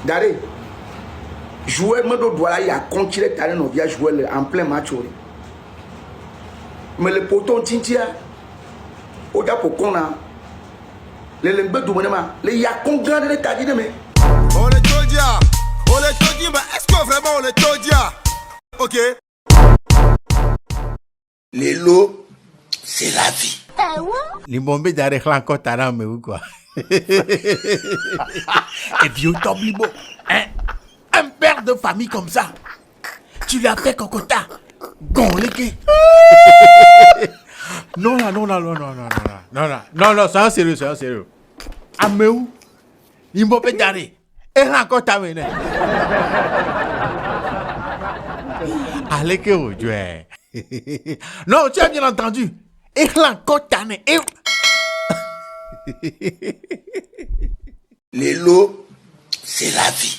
Daré, jouer me doit là, il y a continué à nous via jouer en plein match. Mais le poton tintia, au gars pour qu'on a les lembes du monument, les yakon grands de l'état dit mais. On les todia, mais est-ce que vraiment on les todia? Ok. Les lots, c'est la vie. Les bombes d'arrêt encore t'as mais ou quoi? Et puis au top libo, hein? Un père de famille comme ça, tu lui as fait cocota, gonlégué. Non, c'est un sérieux. Améou, il m'a fait d'arrêt. Et encore t'as mené. Allez que vous jouez. Non, tu as bien entendu. Et encore t'as mené. Les lots, c'est la vie.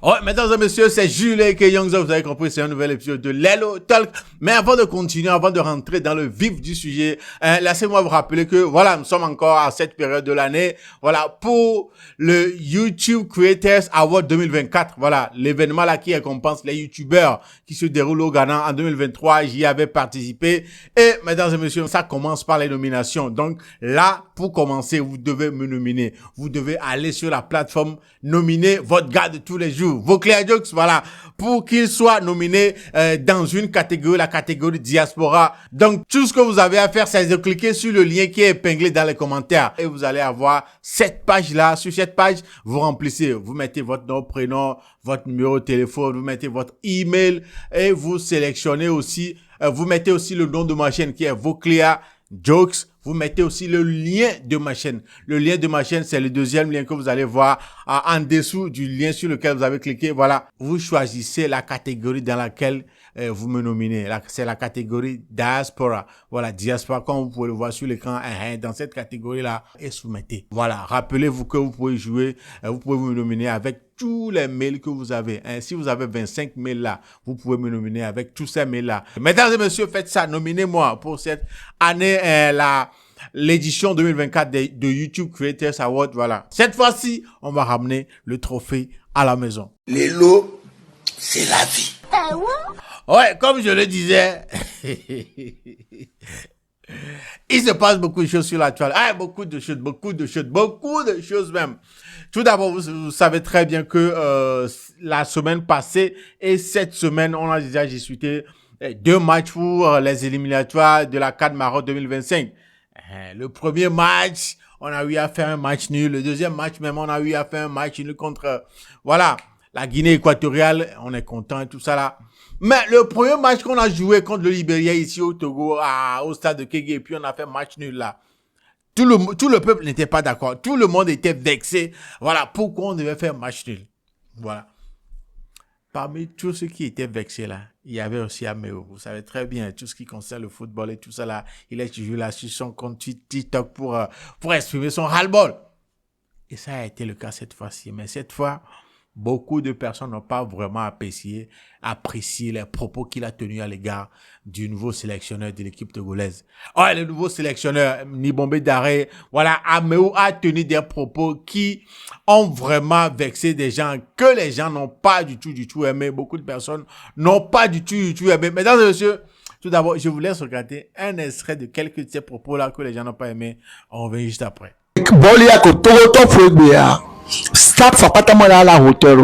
Ouais, mesdames et messieurs, c'est Jules et Youngza, vous avez compris, c'est un nouvel épisode de Lelo Talk. Mais avant de continuer, avant de rentrer dans le vif du sujet, laissez-moi vous rappeler que, voilà, nous sommes encore à cette période de l'année, voilà, pour le YouTube Creators Award 2024. Voilà, l'événement là qui récompense les YouTubeurs qui se déroule au Ghana en 2023. J'y avais participé. Et, mesdames et messieurs, ça commence par les nominations. Donc, là, pour commencer, vous devez me nominer. Vous devez aller sur la plateforme, nominer votre gars de tous les jours. Vos Clear Jokes, voilà, pour qu'il soit nominé dans une catégorie, la catégorie diaspora. Donc, tout ce que vous avez à faire, c'est de cliquer sur le lien qui est épinglé dans les commentaires et vous allez avoir cette page-là. Sur cette page, vous remplissez, vous mettez votre nom, prénom, votre numéro de téléphone, vous mettez votre email et vous sélectionnez aussi, vous mettez aussi le nom de ma chaîne qui est Vos Clear Jokes. Vous mettez aussi le lien de ma chaîne. Le lien de ma chaîne, c'est le deuxième lien que vous allez voir en dessous du lien sur lequel vous avez cliqué. Voilà, vous choisissez la catégorie dans laquelle vous me nominez. C'est la catégorie diaspora. Voilà, diaspora, comme vous pouvez le voir sur l'écran, dans cette catégorie-là, et soumettez. Voilà, rappelez-vous que vous pouvez jouer, vous pouvez vous nominer avec tous les mails que vous avez. Si vous avez 25 mails là, vous pouvez me nominer avec tous ces mails là. Mesdames et messieurs, faites ça. Nominez-moi pour cette année, l'édition 2024 de YouTube Creators Award. Voilà. Cette fois-ci, on va ramener le trophée à la maison. Les lots, c'est la vie. Ouais, comme je le disais, il se passe beaucoup de choses sur la toile. Ah, beaucoup de choses même. Tout d'abord, vous savez très bien que la semaine passée et cette semaine, on a déjà discuté 2 matchs pour les éliminatoires de la CAN Maroc 2025. Le premier match, on a eu à faire un match nul. Le deuxième match, même, on a eu à faire un match nul contre, voilà, la Guinée équatoriale. On est content et tout ça là. Mais le premier match qu'on a joué contre le Libéria ici au Togo, au stade de Kégué, et puis on a fait match nul là. Tout le peuple n'était pas d'accord. Tout le monde était vexé. Voilà, pourquoi on devait faire match nul. Voilà. Parmi tous ceux qui étaient vexés là, il y avait aussi Améo. Vous savez très bien, tout ce qui concerne le football et tout ça là, il est toujours là sur son compte TikTok pour exprimer son ras-le-bol. Et ça a été le cas cette fois-ci. Mais cette fois, beaucoup de personnes n'ont pas vraiment apprécié les propos qu'il a tenus à l'égard du nouveau sélectionneur de l'équipe togolaise. Oh, le nouveau sélectionneur, Nibombé Daré, voilà, Améo a tenu des propos qui ont vraiment vexé des gens, que les gens n'ont pas du tout aimé. Beaucoup de personnes n'ont pas du tout aimé. Mesdames et messieurs, tout d'abord, je vous laisse regarder un extrait de quelques de ces propos-là que les gens n'ont pas aimé. On revient juste après. Staff appartement à la hauteur.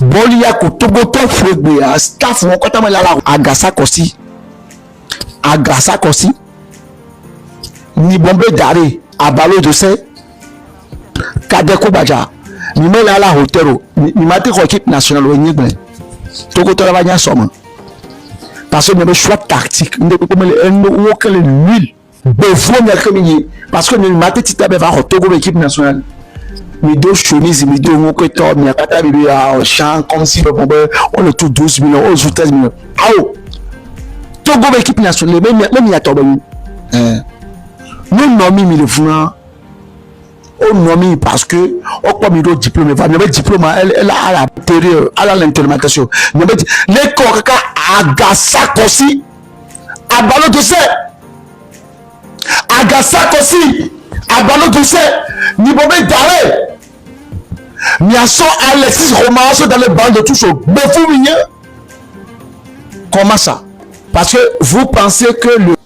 Bolia ko togo to fregbe ya staff won kwata mo la agasa kosi ni bombe dare abalo jose kadeko baja ni me la hauteur ni mate ko équipe nationale o nyegbe togo to la banya somo parce que le choix tactique ne peut comme le wokel l'huile besoin de communier parce que nous mate tita be va togo équipe nationale. Mais deux chemises, mais deux mots que toi, mais pas ta bébé à champ comme si on le tout 12 millions, on joue 13 millions. Ah oh! Togo équipe nationale, même il y a toi. Nous nommons le francs. On nomme parce que on comme il doit diplôme, le diplôme, elle a à l'intérieur, à l'intermédiation. Les coca agassa aussi, à ballon de sel. Agassa aussi, à ballon de sel. Ni bon d'arrêt. Niason Alexis Romance dans les bandes de touche. Comment ça? Parce que vous pensez que le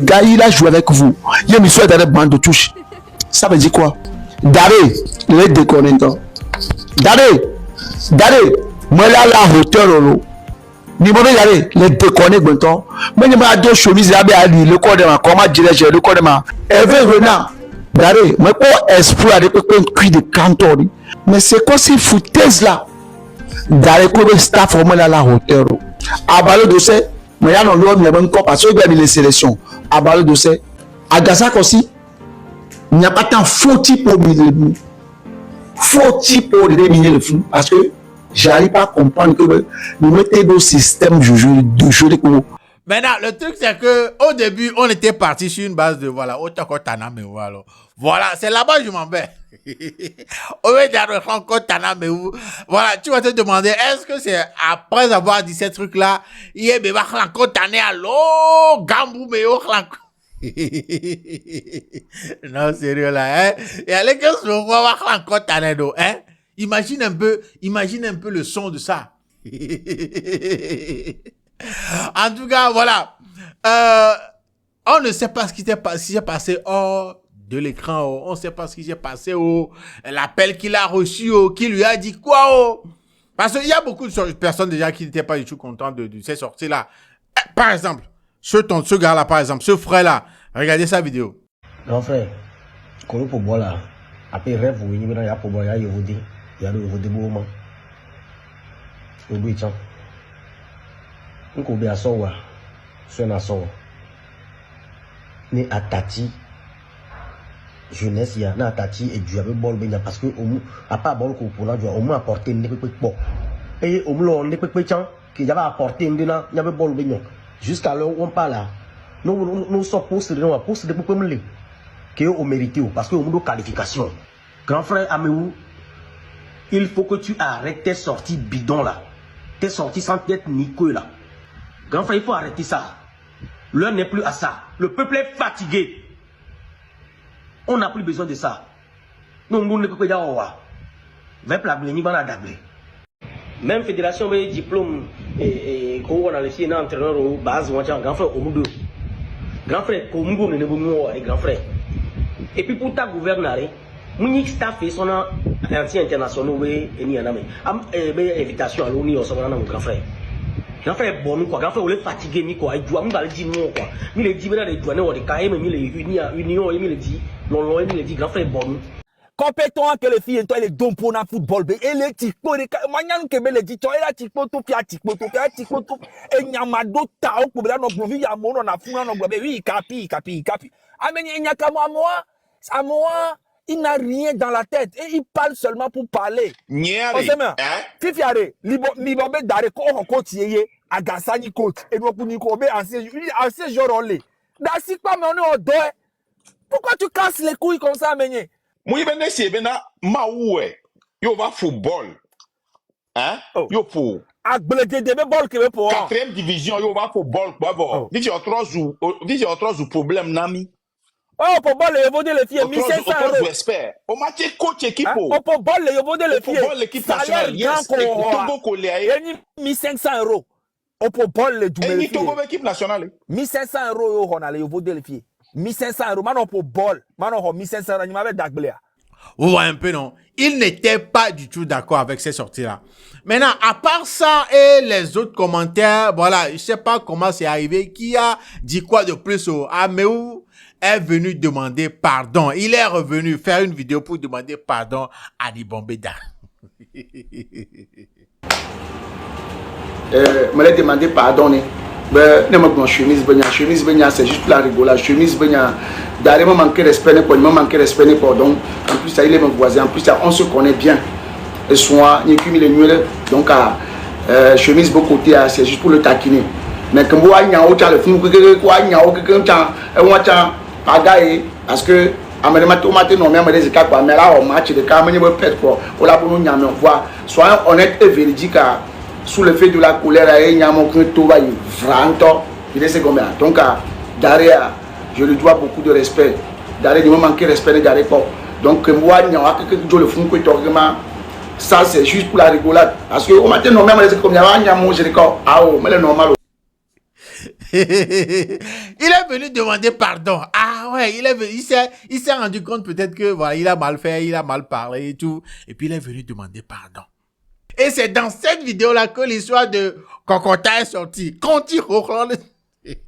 gars il a joué avec vous. Il a mis ça dans les bandes de touche. Ça veut dire quoi? Daré, les déconner. Daré, moi là la hauteur ni mo yare les déconner bonton. Mais ni ma deux chemises là be ali le corps de ma comment dirais-je le corps de ma. Hervé Renard. Daré, moi pour espoir de un cri de cantor. Mais c'est quoi ces foutaises là? Daré ko be staff au moins là la hauteur. Abalo dossier, mais là non l'homme n'est encore parce que il y a les sélections. Abalo dossier, Agasak aussi. Il n'y a pas tant faut-il pour dominer le fou parce que j'arrive pas à comprendre que nous mettons nos systèmes de jeu Maintenant, le truc, c'est que au début, on était parti sur une base de voilà, Otakotana, mais voilà. Voilà, c'est là-bas que je m'en vais. Voilà, tu vas te demander, est-ce que c'est après avoir dit ces trucs-là, il y a des non, sérieux là, hein? Et allez, qu'est-ce qu'on va voir encore Tanado, hein? Imagine un peu le son de ça. En tout cas, voilà. On ne sait pas ce qui s'est passé hors de l'écran. On ne sait pas ce qui s'est passé. L'appel qu'il a reçu. Qui lui a dit quoi. Parce qu'il y a beaucoup de personnes déjà qui n'étaient pas du tout contentes de ces sorties-là. Par exemple, ce gars-là, par exemple, ce frère-là, regardez sa vidéo. Grand frère, quand pour moi là, après rêve, vous venez maintenant, il y a pour moi, il y a Yovodé, il y a le Yovodé Bourman. Le Bouichan. On peut bien savoir, c'est un assaut. Ni Atati, jeunesse, il y a Atati et Dieu avec bol bien parce que à part bol pour là, au moins apporter une peu bon. Et au moins on n'est pas pétant, qu'il y avait apporté une dina, il y avait bol bien. Jusqu'à l'heure où on parle là, nous sommes postés de beaucoup de que au mérité parce que au monde qualification. Grand frère Améou, il faut que tu arrêtes tes sorties bidons là, tes sorties sans tête ni queue là. Grand frère, il faut arrêter ça. L'heure n'est plus à ça. Le peuple est fatigué. On n'a plus besoin de ça. Nous ne pouvons pas dire au revoir. Même fédération de diplôme et qu'on a laissé un entraîneur au base grand frère au monde. Grand frère, comme nous ne grand frère. Et puis pour ta gouvernerie, mon staff et son anti-international et ni en invitation à l'ONU au grand frère. Grand frère bon quoi, grand frère on est fatigué ni quoi, il doit me dire non quoi. Il est dit maintenant les douaniers ou les KM, il est union, il est dit non, il est dit grand frère bon. Compétent que les filles toi les dons pour na football et les tikpo les manian que les dit toi la tikpo tout pia tikpo et nyamado ta o pour là no provi ya mo na funa no gbe oui capi ameni nyaka moi il n'a rien dans la tête et il parle seulement pour parler. Fifiare libombe dare ko coach yeye agasani coach et no pour niko be ancien joueur là. Dasi pas mais on est au dos. Pourquoi tu casses les couilles comme ça meñe? Moi ben c'est bena maoué yo va football hein yo pour agblede de ball que pour 4e division yo va football quoi dit autre problème nami oh pour ball le vaut de les filles 1500 €. J'espère au match coach équipe pour ball le vaut de les filles pour l'équipe nationale yes Togo Kolé 1500 €. Au pour ball le du et Togo équipe nationale 1500 € yo on a le vaut de les filles 1500 € maintenant pour ball maintenant 1500 € ni m'avait d'agbléa. Vous voyez un peu, non? Il n'était pas du tout d'accord avec ces sorties-là. Maintenant, à part ça et les autres commentaires, voilà, je sais pas comment c'est arrivé, qui a dit quoi de plus au Améou est venu demander pardon. Il est revenu faire une vidéo pour demander pardon à Libombe Dare. Me l'ai demandé pardon. Ne me chemise benya c'est juste la rigolade. Chemise benya Daré me manquer respect ne manquer respect ne pardon. En plus ça il est mon voisin. En plus ça on se connaît bien. Et soit ni cumule nulle donc chemise beaucoup côté c'est juste pour le taquiner. Mais quand vous avez un autre le film quoi il y a aucun temps et on attend pagaille parce que amène tomate non même des cas quoi mais là au match de Cameroun me pète quoi. On l'a pour nous nyame voir. Soyons honnêtes et véridiques sous le fait de la colère il y a mon tout va vraiment il est comme ça. Donc Daré je lui dois beaucoup de respect. Daré ne me manquer respect de Daré pas. Donc moi il y a quelque chose le fond que Ça, c'est juste pour la rigolade. Parce que au matin, non, même les comme il y a un manger les corps. Ah, oh, mais le normal. Il est venu demander pardon. Ah ouais, il s'est rendu compte peut-être que voilà, il a mal fait, il a mal parlé et tout. Et puis il est venu demander pardon. Et c'est dans cette vidéo-là que l'histoire de Kokota est sortie. Conti Roland. Mais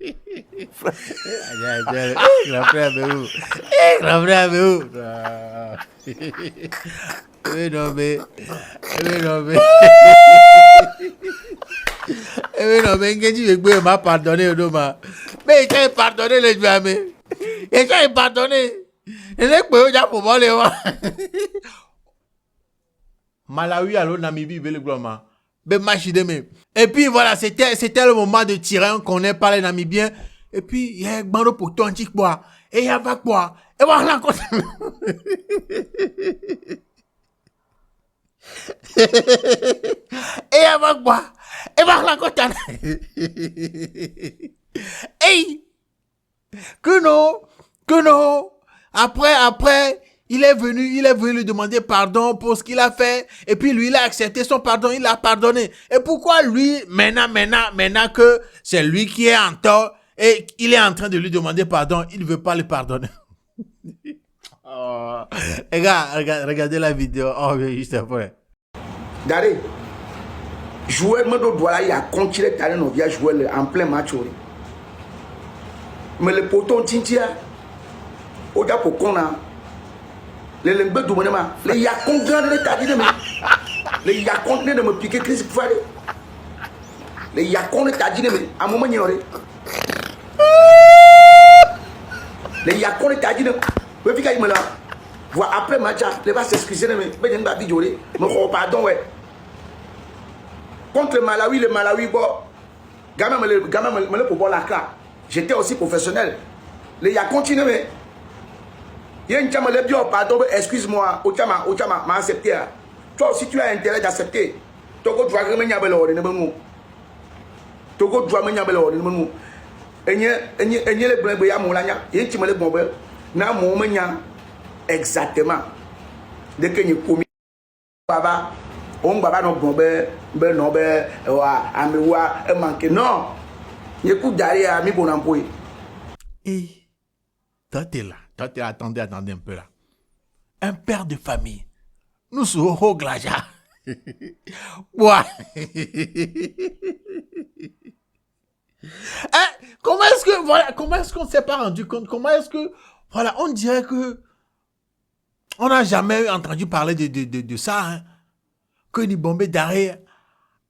m'a pardonné, mais il a pardonné les jamais. Il a pardonné. Il a déjà pour voler. Malawi, alors Namibie, le gloire. Et puis voilà, c'était le moment de tirer un qu'on est par les Namibiens. Et puis il y a un bando pour toi, et il y a pas quoi. Et voilà encore. Et il y a pas quoi. Et voilà encore. Hey! Que non. Après, il est venu lui demander pardon pour ce qu'il a fait. Et puis lui, il a accepté son pardon, il a pardonné. Et pourquoi lui, maintenant que c'est lui qui est en tort et il est en train de lui demander pardon, il ne veut pas le pardonner. Oh. Regardez la vidéo. Oh, oui, juste après. Daré, joueur, il a continué à jouer en plein match. Mais le poton Tintia, au Japon, qu'on a. Les langues du monde, les yakons grands de l'état dit, les yakons de me piquer Chris Fade. Les yakons de l'état dit, à un moment ignoré. Les yakons de l'état dit, oui, puis me là. Voir après match, les va s'excuser, mais ben n'a pas dit jolé, me pardon ouais. Contre le Malawi, bon, gamin me le pour boire la carte. J'étais aussi professionnel. Les yakons continuent, mais. Il y a une chama le bio, pardon, excuse-moi, Ochama, m'a accepté. Toi aussi, tu as intérêt d'accepter. Togo doit remettre à l'ordre, ne Togo doit remettre à l'ordre, ne et le blanc, il y a mon lanya, il y a le bon bel, n'a mon mania exactement. Dès que nous commis, baba, on baba non bon bel, non bel, amewa, manqué. Non, il écoute derrière, mi bon employé. Et toi, t'es là. Toi, attendez un peu là. Un père de famille. Nous sommes au glaja. Ouais. Comment est-ce qu'on ne s'est pas rendu compte? Comment est-ce que, voilà, on dirait que on n'a jamais entendu parler de ça, hein? Que Nibombe Daré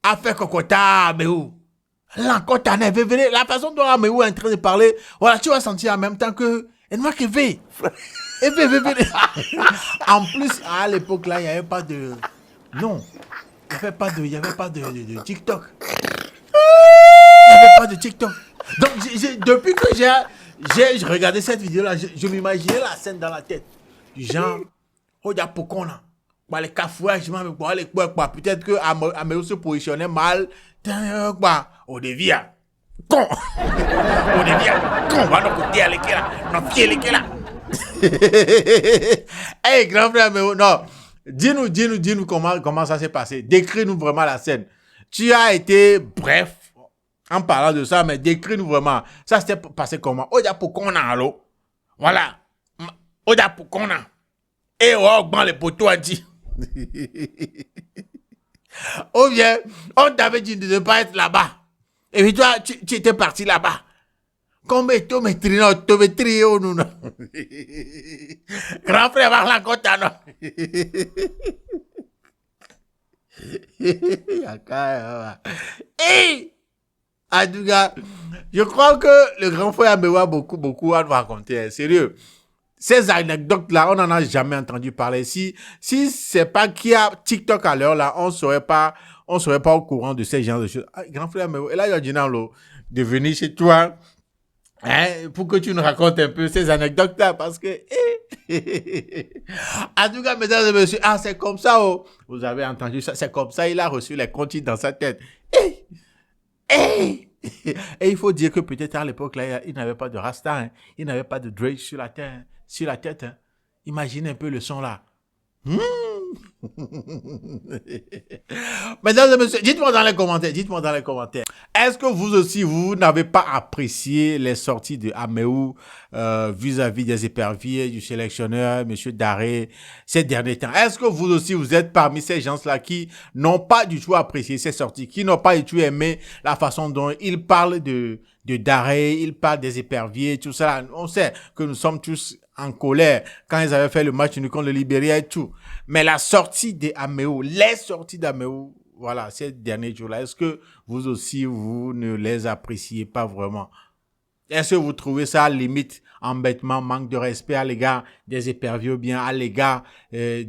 a fait Kokota à Meou. L'encota la façon dont Ameou est en train de parler, voilà, tu vas sentir en même temps que et moi qui vais. En plus, à l'époque là, il n'y avait pas de. Non. Il n'y avait pas de TikTok. Il n'y avait pas de TikTok. Donc, depuis que j'ai regardé cette vidéo là, je m'imaginais la scène dans la tête. Du genre, regarde pourquoi là. Les cafouages, peut-être que Améo se positionnait mal. On devient con. On devient con. Va nous côté à l'éclat. Non, pied l'éclat. Hey, grand frère Améo, non. Dis-nous comment ça s'est passé. Décris-nous vraiment la scène. Tu as été bref en parlant de ça, mais décris-nous vraiment. Ça s'est passé comment? Oda pour qu'on a allo. Voilà. Oda pour qu'on a. Et oh, bon, les poteaux a dit. Ou bien, on t'avait dit de ne pas être là-bas. Et puis toi, tu étais parti là-bas. Combien tu me tries, ou non? Grand frère, va la côte, non? Hey! Adouga, je crois que le grand frère Améwa beaucoup à nous raconter. Sérieux. Ces anecdotes-là, on n'en a jamais entendu parler. Si c'est pas qu'il y a TikTok à l'heure là, on serait pas au courant de ces genres de choses. Ah, grand frère, mais et là, il y a de venir chez toi, hein, pour que tu nous racontes un peu ces anecdotes-là, parce que, en tout cas, mesdames et messieurs, ah, c'est comme ça, oh. Vous avez entendu ça, c'est comme ça, il a reçu les comptes dans sa tête. Et il faut dire que peut-être à l'époque, là, il n'avait pas de rasta, hein. Il n'avait pas de Drake sur la tête, hein. Imagine un peu le son là. Mesdames et messieurs, dites-moi dans les commentaires, est-ce que vous aussi, vous n'avez pas apprécié les sorties de Améou vis-à-vis des éperviers, du sélectionneur, monsieur Daré, ces derniers temps? Est-ce que vous aussi, vous êtes parmi ces gens-là qui n'ont pas du tout apprécié ces sorties, qui n'ont pas du tout aimé la façon dont ils parlent de Daré, ils parlent des éperviers, tout ça. On sait que nous sommes tous en colère quand ils avaient fait le match contre le Libéria et tout. Mais la sortie d'Améou, les sorties d'Améou, voilà, ces derniers jours-là, est-ce que vous aussi, vous ne les appréciez pas vraiment? Est-ce que vous trouvez ça limite embêtement, manque de respect à l'égard des éperviers ou bien à l'égard de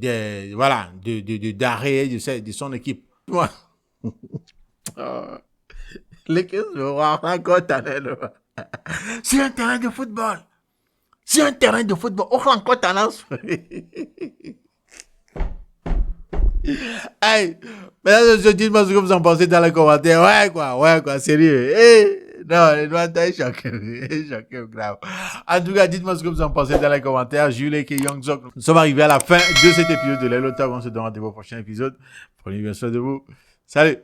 Daré, de son équipe? Moi, les 15 jours, encore talent. C'est un terrain de football. C'est un terrain de football. On a encore talent. Hey, mesdames et messieurs, dites-moi ce que vous en pensez dans les commentaires. Ouais, quoi, sérieux. Non, les doigts taillent chacun grave. En tout cas, dites-moi ce que vous en pensez dans les commentaires. Jules et Young Zok. Nous sommes arrivés à la fin de cet épisode de Lelo Talk. On se donne rendez-vous au prochain épisode. Prenez bien soin de vous. Salut.